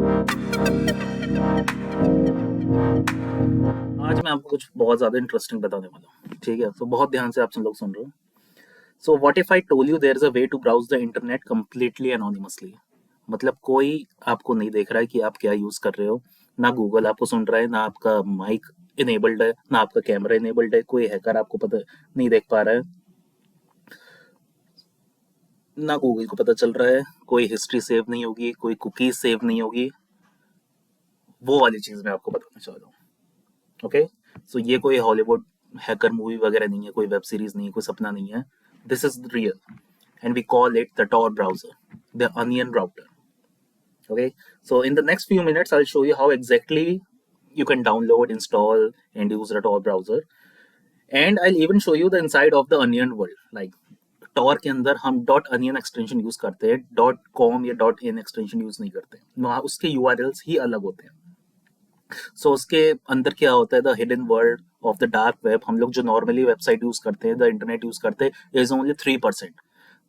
आज मैं आपको कुछ बहुत ज़्यादा इंटरेस्टिंग बताने वाला हूँ, ठीक है? तो बहुत ध्यान से आप सब लोग सुन रहे हो। So what if I told you there is a way to browse the internet completely anonymously? मतलब कोई आपको नहीं देख रहा है कि आप क्या यूज़ कर रहे हो, ना गूगल आपको सुन रहा है, ना आपका माइक इनेबल्ड है, ना आपका कैमरा इनेबल्ड है, कोई हैकर आपको पता नहीं देख पा रहा है, ना गूगल को पता चल रहा है, कोई हिस्ट्री सेव नहीं होगी, कोई कुकीज सेव नहीं होगी। वो वाली चीज़ मैं आपको बताना चाह रहा हूँ। ओके, सो ये कोई हॉलीवुड हैकर मूवी वगैरह नहीं है, कोई वेब सीरीज नहीं है, कोई सपना नहीं है। This is real and we call it the Tor browser, the onion router. Okay, so in the next few minutes I'll show you how exactly you can download, install and use the Tor browser, and I'll even show you the inside of the onion world. Like Tor के अंदर हम dot onion extension use करते हैं, dot com या dot in extension use नहीं करते, वहाँ उसके यूआरएल्स ही अलग होते हैं। सो उसके अंदर क्या होता है, the hidden world of the dark web, हम लोग जो नॉर्मली वेबसाइट यूज करते हैं, द इंटरनेट यूज करते हैं, is only 3%।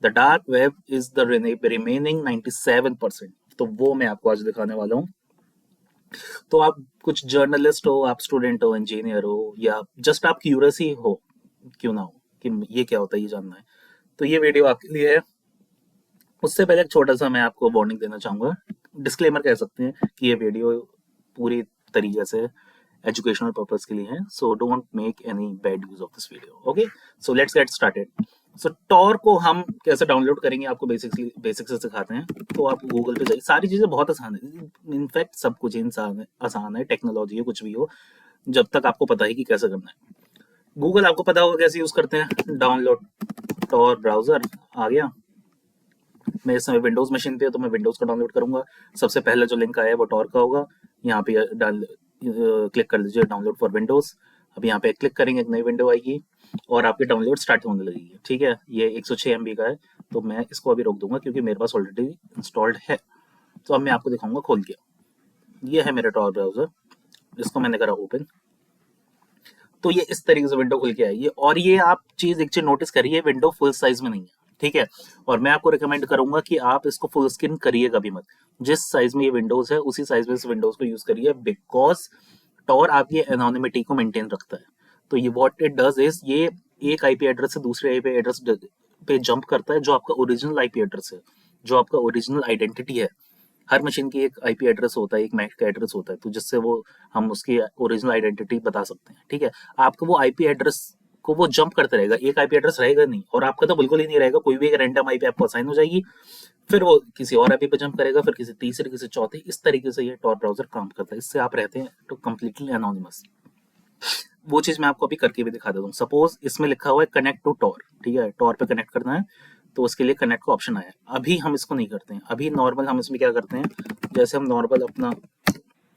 The dark web is the remaining 97%। तो वो मैं आपको आज दिखाने वाला हूँ। तो आप कुछ जर्नलिस्ट हो, आप स्टूडेंट हो, इंजीनियर हो, या जस्ट आप क्यूरियस ही हो, क्यों ना हो, कि ये क्या होता है, ये जानना है, तो ये वीडियो आपके लिए है। उससे पहले एक छोटा सा मैं आपको वार्निंग देना चाहूंगा, डिस्क्लेमर कह सकते हैं कि ये वीडियो पूरी तरीके से एजुकेशनल पर्पस के लिए है, so don't make any bad use of this video. Okay, so let's get started. So Tor को हम कैसे डाउनलोड करेंगे आपको बेसिक से सिखाते हैं। तो आप गूगल पे जाइए, सारी चीजें बहुत आसान है, इनफैक्ट सब कुछ इंसान है, आसान है, टेक्नोलॉजी है, कुछ भी हो, जब तक आपको पता है कि कैसे करना है। गूगल आपको पता होगा कैसे यूज करते हैं। डाउनलोड टॉर ब्राउजर आ गया, मैं इस समय विंडोज मशीन पे, तो मैं विंडोज का डाउनलोड करूंगा। सबसे पहले जो लिंक आया है वो टॉर का होगा, यहाँ पे डाल क्लिक कर दीजिए डाउनलोड फॉर विंडोज। अब यहाँ पे क्लिक करेंगे, एक नई विंडो आएगी और आपकी डाउनलोड स्टार्ट होने लगेगी। ठीक है, ये 106 MB का है, तो मैं इसको अभी रोक दूंगा क्योंकि मेरे पास ऑलरेडी इंस्टॉल्ड है। तो अब मैं आपको दिखाऊंगा खोल के। ये है मेरा टॉर ब्राउजर, इसको मैंने करा ओपन। तो ये इस तरीके से विंडो खुल के आएगी, और ये आप एक चीज नोटिस करिए, विंडो फुल साइज में नहीं है, ठीक है। और मैं आपको रिकमेंड करूंगा कि आप इसको फुल स्क्रीन करिए कभी मत। जिस साइज में ये विंडोज है उसी साइज में इस विंडोज को यूज करिए, बिकॉज टॉर आपकी एनोनिमिटी को मेंटेन रखता है। तो ये व्हाट इट डज इज, ये एक आईपी एड्रेस से दूसरे आईपी एड्रेस पे जंप करता है, जो आपका ओरिजिनल आईपी एड्रेस है, जो आपका ओरिजिनल आइडेंटिटी है। हर मशीन की एक आईपी एड्रेस होता है, एक मैक का एड्रेस होता है, तो जिससे वो हम उसकी ओरिजिनल आइडेंटिटी बता सकते हैं। ठीक है, आपका वो आईपी एड्रेस को वो जंप करते रहेगा, एक आईपी एड्रेस रहेगा नहीं, और आपका तो बिल्कुल ही नहीं रहेगा, कोई भी एक रैंडम आईपी आपको असाइन हो जाएगी, फिर वो किसी और आईपी पे जंप करेगा, फिर किसी तीसरे, किसी चौथे, इस तरीके से ये टॉर ब्राउजर काम करता है। इससे आप रहते हैं तो कम्प्लीटली एनोनिमस। वो चीज मैं आपको अभी करके भी दिखा देता हूँ। सपोज इसमें लिखा हुआ है कनेक्ट टू टॉर, ठीक है, टॉर पे कनेक्ट करना है, तो उसके लिए कनेक्ट का ऑप्शन आया है। अभी हम इसको नहीं करते हैं, अभी नॉर्मल हम इसमें क्या करते हैं, जैसे हम नॉर्मल अपना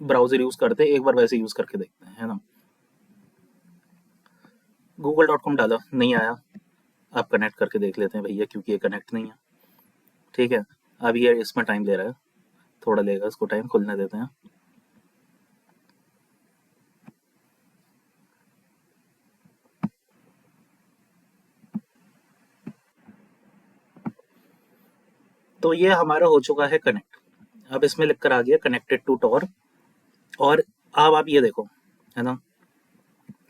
ब्राउजर यूज करते हैं, एक बार वैसे यूज करके देखते हैं, है ना। google.com डाला, नहीं आया, आप कनेक्ट करके देख लेते हैं भैया, क्योंकि ये कनेक्ट नहीं है। ठीक है, अब ये इसमें टाइम ले रहा है, थोड़ा लेगा, इसको टाइम खुलने देते हैं। तो ये हमारा हो चुका है कनेक्ट। अब इसमें लिख कर आ गया कनेक्टेड टू टॉर। और अब आप ये देखो, है ना,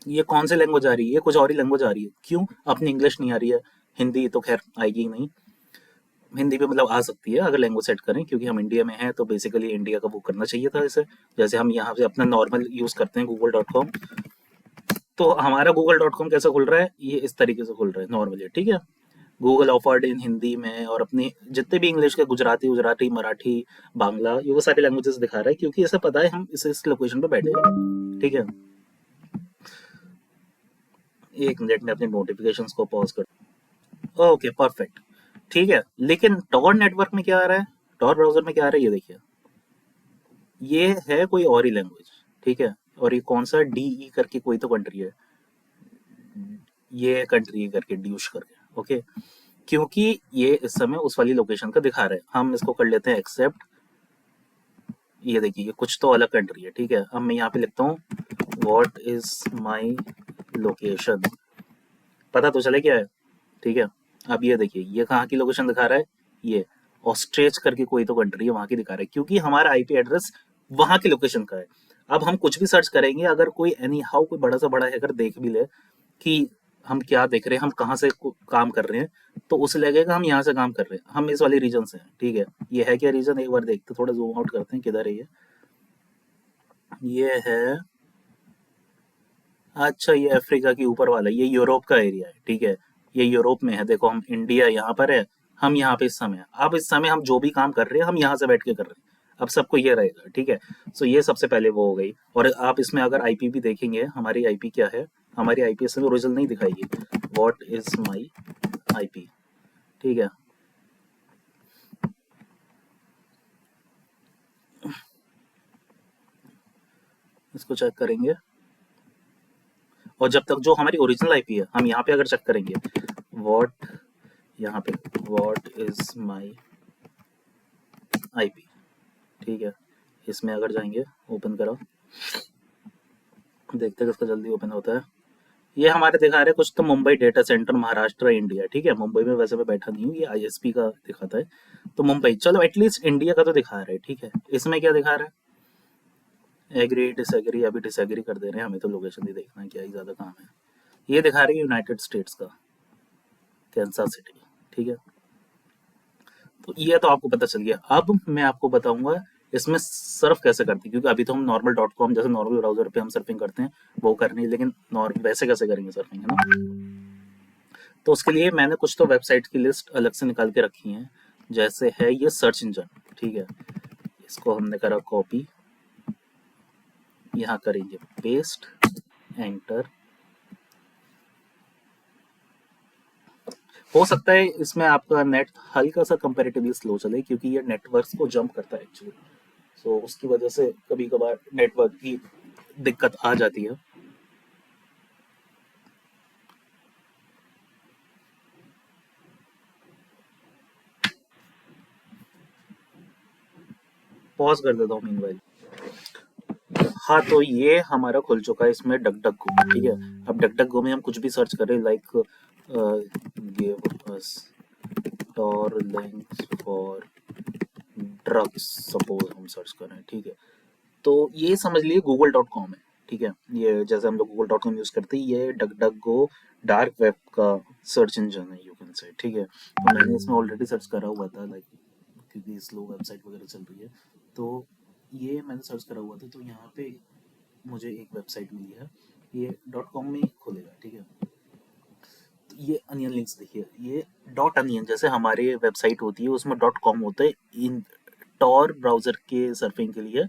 ये कौन सी लैंग्वेज आ रही है, कुछ और ही लैंग्वेज आ रही है। क्यों? अपनी इंग्लिश नहीं आ रही है, हिंदी तो खैर आएगी ही नहीं। हिंदी भी मतलब आ सकती है अगर लैंग्वेज सेट करें, क्योंकि हम इंडिया में हैं, तो बेसिकली इंडिया का वो करना चाहिए था। जैसे जैसे हम यहाँ से अपना नॉर्मल यूज करते हैं google.com, तो हमारा google.com कैसा खुल रहा है, ये इस तरीके से खुल रहा है नॉर्मली। ठीक है, गूगल ऑफर्ड इन हिंदी में, और अपने जितने भी इंग्लिश के, गुजराती, गुजराती, मराठी, बांग्ला, ये वो सारी लैंग्वेजेस दिखा रहा है, क्योंकि ऐसा पता है हम इस लोकेशन पे बैठे हैं। ठीक है, एक मिनट में अपने नोटिफिकेशंस को पॉज कर। Okay, perfect. ठीक है, लेकिन टॉर नेटवर्क में क्या आ रहा है, टॉर ब्राउजर में क्या आ रहा है, ये देखिए, ये है कोई और ही लैंग्वेज। ठीक है, और ये कौन सा DE करके कोई तो कंट्री है, ये कंट्री है करके, ड्यूश करके। ओके, क्योंकि ये इस समय उस वाली लोकेशन का दिखा रहे हैं, हम इसको कर लेते हैं एक्सेप्ट। ये देखिए, ये कुछ तो अलग कंट्री है। ठीक है, अब मैं यहाँ पे लिखता हूँ व्हाट इज माई लोकेशन, पता तो चले क्या है। ठीक है, अब ये देखिए, ये कहाँ की लोकेशन दिखा रहा है, ये, ऑस्ट्रेच करके कोई तो कंट्री है, वहां की दिखा रहा है, क्योंकि हमारा आईपी एड्रेस वहां की लोकेशन का है। अब हम कुछ भी सर्च करेंगे, अगर कोई एनी हाउ कोई बड़ा से बड़ा हैकर देख भी ले कि हम क्या देख रहे हैं, हम कहाँ से काम कर रहे हैं, तो उसे लगेगा हम यहाँ से काम कर रहे हैं, हम इस वाले रीजन से हैं। ठीक है, ये है क्या रीजन, एक बार देखते, थोड़ा जूम आउट करते हैं किधर है ये है, अच्छा ये अफ्रीका के ऊपर वाला, ये यूरोप का एरिया है। ठीक है, ये यूरोप में है, देखो हम इंडिया यहाँ पर है, हम यहाँ पे इस समय, अब इस समय हम जो भी काम कर रहे हैं हम यहाँ से बैठ के कर रहे हैं, अब सबको ये रहेगा। ठीक है, सो ये सबसे पहले वो हो गई। और आप इसमें अगर आईपी भी देखेंगे, हमारी आईपी क्या है, हमारी आईपी इसमें ओरिजिनल नहीं दिखाएगी, व्हाट इज माई आईपी। ठीक है, इसको चेक करेंगे, और जब तक जो हमारी ओरिजिनल आईपी है, हम यहाँ पे अगर चेक करेंगे व्हाट, यहाँ पे व्हाट इज माई आईपी। ठीक है, इसमें अगर जाएंगे, ओपन करो, देखते हैं किसका जल्दी ओपन होता है। ये हमारे दिखा रहे कुछ तो Mumbai data centre Maharashtra India. ठीक है, मुंबई में वैसे मैं बैठा नहीं हूँ, ये आईएसपी का दिखाता है, तो मुंबई, चलो एटलीस्ट इंडिया का तो दिखा रहा है। ठीक है, इसमें क्या दिखा रहा है, एग्री डिसएग्री, अभी डिसएग्री कर दे रहे हैं, हमें तो लोकेशन ही देखना है, क्या ही ज्यादा काम है। ये दिखा रही है यूनाइटेड स्टेट्स का, कैंसस सिटी। ठीक है, तो ये तो आपको पता चल गया। अब मैं आपको बताऊंगा इसमें सर्फ कैसे करते हैं, क्योंकि अभी तो हम नॉर्मल डॉट कॉम जैसे नॉर्मल ब्राउजर पे हम सर्फिंग करते हैं वो करनी है, लेकिन वैसे कैसे करेंगे सर्फिंग, है ना। तो उसके लिए मैंने कुछ तो वेबसाइट की लिस्ट अलग से निकाल के रखी है, जैसे है ये सर्च इंजन। ठीक है, इसको हमने करा कॉपी, यहाँ करेंगे पेस्ट, एंटर। हो सकता है इसमें आपका नेट हल्का सा कंपैरेटिवली स्लो चले, क्योंकि ये नेटवर्क्स को जंप करता है एक्चुअली, सो उसकी वजह से कभी कभार नेटवर्क की दिक्कत आ जाती है। पॉज कर देता हूँ मीनवाइल। हाँ, तो ये हमारा खुल चुका है इसमें डक डक गो। ठीक है, अब डक डक गो में हम कुछ भी सर्च करें, like give us Tor links for drugs, suppose हम सर्च करें। ठीक है, तो ये समझ लिए google.com है। ठीक है, ये जैसे हम लोग google.com यूज करते हैं, ये डक डक गो डार्क वेब का सर्च इंजन है, यू कैन से। ठीक है, तो मैंने इसमें ऑलरेडी सर्च करा हुआ था, लाइक क्योंकि स्लो वेबसाइट वगैरह चल रही है, तो ये मैंने सर्च करा हुआ था, तो यहाँ पे मुझे एक वेबसाइट मिली है, ये .com में ही खुलेगा। ठीक है, तो ये अनियन लिंक्स देखिए, ये डॉट अनियन जैसे हमारे वेबसाइट होती है उसमें .com होता है, इन टॉर ब्राउजर के सर्फिंग के लिए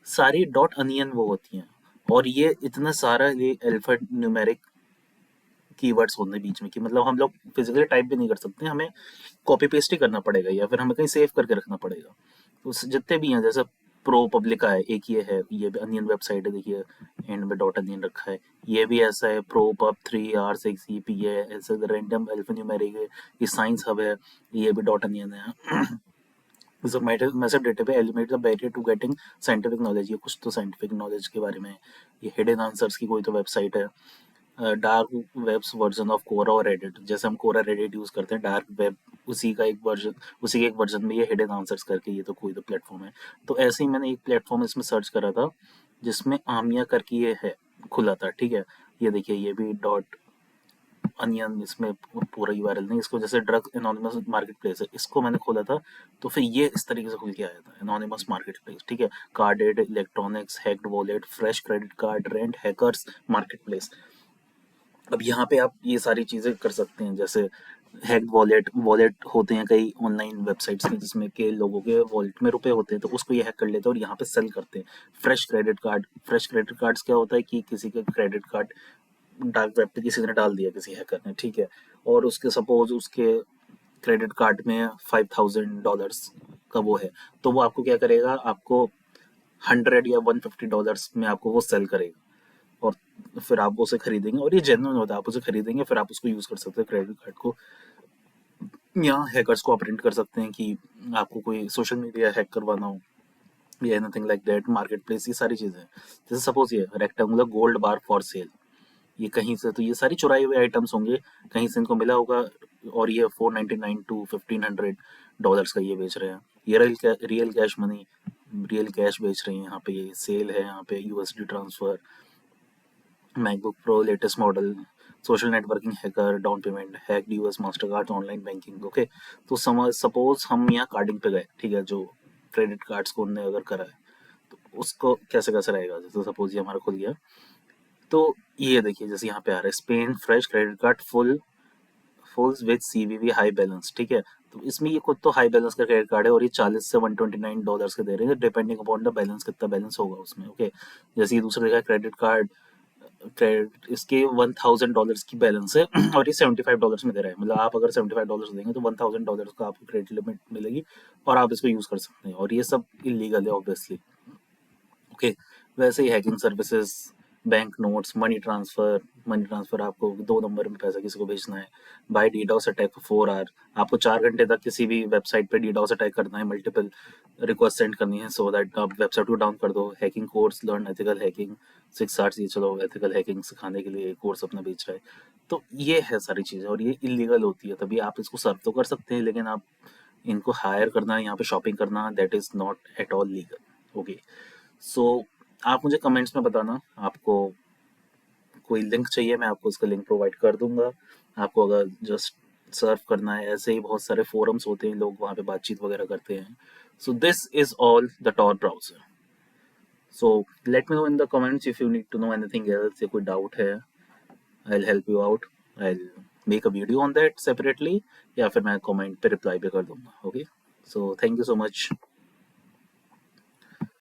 सारी डॉट अनियन वो होती हैं, और ये इतना सारा ये अल्फा न्यूमेरिक कीवर्ड्स होते हैं बीच में, कि मतलब हम लोग फिजिकली टाइप भी नहीं कर सकते, हमें कॉपी पेस्ट ही करना पड़ेगा, या फिर हमें कहीं सेव करके रखना पड़ेगा। तो जितने भी हैं, जैसे प्रो पब्लिक का है एक, ये है, ये भी अनियन वेबसाइट है, देखिए एंड में डॉट अनियन रखा है, ये भी ऐसा है, प्रो पब 3R6 EP है, ऐसे रैंडम अल्फा न्यूमेरिक है, ये साइंस हब है, ये भी डॉट अनियन है। So massive database eliminates the barrier to getting scientific knowledge, ये कुछ तो साइंटिफिक नॉलेज के बारे में। ये हिडन आंसर्स की कोई तो वेबसाइट है। डार्क वेब्स वर्जन ऑफ कोरा और रेडिट, जैसे हम कोरा रेडिट यूज करते हैं, डार्क वेब उसी का एक वर्जन, उसी के एक वर्जन में ये हिडन आंसर्स करके ये तो कोई तो प्लेटफॉर्म है। तो ऐसे ही मैंने एक प्लेटफॉर्म इसमें सर्च करा था जिसमें आमिया करके ये है, खुला था। ठीक है, ये देखिए, ये भी डॉट अनियन, इसमें पूरा यूआरएल नहीं, इसको जैसे ड्रग एनोनिमस मार्केट प्लेस है, इसको मैंने खोला था, तो फिर ये इस तरीके से खुल के आया था, एनोनिमस मार्केट प्लेस। ठीक है, carded electronics, hacked wallet, fresh credit card, rent, hackers market place. अब यहाँ पे आप ये सारी चीजें कर सकते हैं, जैसे हैक्ड वॉलेट, वॉलेट होते हैं कई ऑनलाइन वेबसाइट्स में जिसमें के लोगों के वॉलेट में रुपए होते हैं, तो उसको ये हैक कर लेते हैं और यहाँ पे सेल करते हैं। Fresh credit card, fresh credit cards क्या होता है कि किसी का क्रेडिट कार्ड डार्क वेब पे किसी ने डाल दिया, किसी हैकर ने। ठीक है, और उसके सपोज उसके क्रेडिट कार्ड में $5,000 का वो है, तो वो आपको क्या करेगा, आपको 100 या $150 में आपको वो सेल करेगा, और फिर आप उसे खरीदेंगे, और ये जेन्युइन होता है, आप उसे खरीदेंगे, फिर आप उसको यूज कर सकते हैं क्रेडिट कार्ड को, या हैकर्स को ऑपरेट कर सकते हैं कि आपको कोई सोशल मीडिया हैक करवाना हो, या anything like that, market place, ये सारी चीजें। जैसे सपोज ये rectangular gold bar for sale, ये कहीं से, तो ये सारी चुराए हुए आइटम्स होंगे, कहीं से इनको मिला होगा, और ये 499 to 1500 डॉलर्स का ये बेच रहे हैं, ये real cash money, real cash बेच रही हैं यहाँ पे, ये सेल है यहाँ पे, USD transfer, MacBook pro latest model, social networking hacker, down payment, hacked US master card, online banking. Okay, तो समझ सपोज हम यहाँ कार्डिंग पे गए, ठीक है, जो क्रेडिट कार्ड्स को उनने अगर करा है तो उसको कैसे कैसे रहेगा, जैसे सपोज ये हमारा खुल गया, तो ये देखिए जैसे यहाँ पे आ रहा है Spain fresh credit card fullz with CVV high balance, ठीक है, तो इसमें ये खुद तो हाई बैलेंस का क्रेडिट कार्ड है और ये 40 से $129 के दे रहे हैं, डिपेंडिंग अपॉन द बैलेंस, कितना बैलेंस होगा उसमें। ओके, जैसे ये दूसरा देखा क्रेडिट कार्ड, क्रेडिट इसके $1000 की बैलेंस है और ये $75 में दे रहा है, मतलब आप अगर $75 देंगे तो $1000 का आपको क्रेडिट लिमिट मिलेगी और आप इसको यूज कर सकते हैं, और ये सब इलीगल है ऑब्वियसली। ओके, वैसे ही hacking services, bank notes, money transfer आपको 2 नंबर में पैसा किसी को भेजना है, buy DDoS attack for 4 hour, आपको 4 घंटे तक किसी भी वेबसाइट पे डीडॉस अटैक करना है, मल्टीपल रिक्वेस्ट सेंड करनी है सो दैट आप वेबसाइट को डाउन कर दो, hacking course learn ethical hacking 6 hours, ये चलो एथिकल हैकिंग सिखाने के लिए कोर्स अपना बेच रहा है। तो ये है सारी चीज़ें और ये इलीगल होती है, तभी आप इसको सर्व तो कर सकते हैं, लेकिन आप इनको हायर करना, यहाँ पे शॉपिंग करना, that is not at all legal. Okay, so आप मुझे कमेंट्स में बताना आपको कोई लिंक चाहिए, मैं आपको उसका लिंक प्रोवाइड कर दूंगा, आपको अगर जस्ट सर्व करना है, ऐसे ही बहुत सारे फोरम्स होते हैं, लोग वहाँ पे बातचीत वगैरह करते हैं। So this is all the Tor browser. So let me know in the comments if you need to know anything else, या कोई डाउट है, I will help you out, I will make a video on that separately, या फिर मैं comment पे reply भी कर दूंगा। Okay, so thank you so much.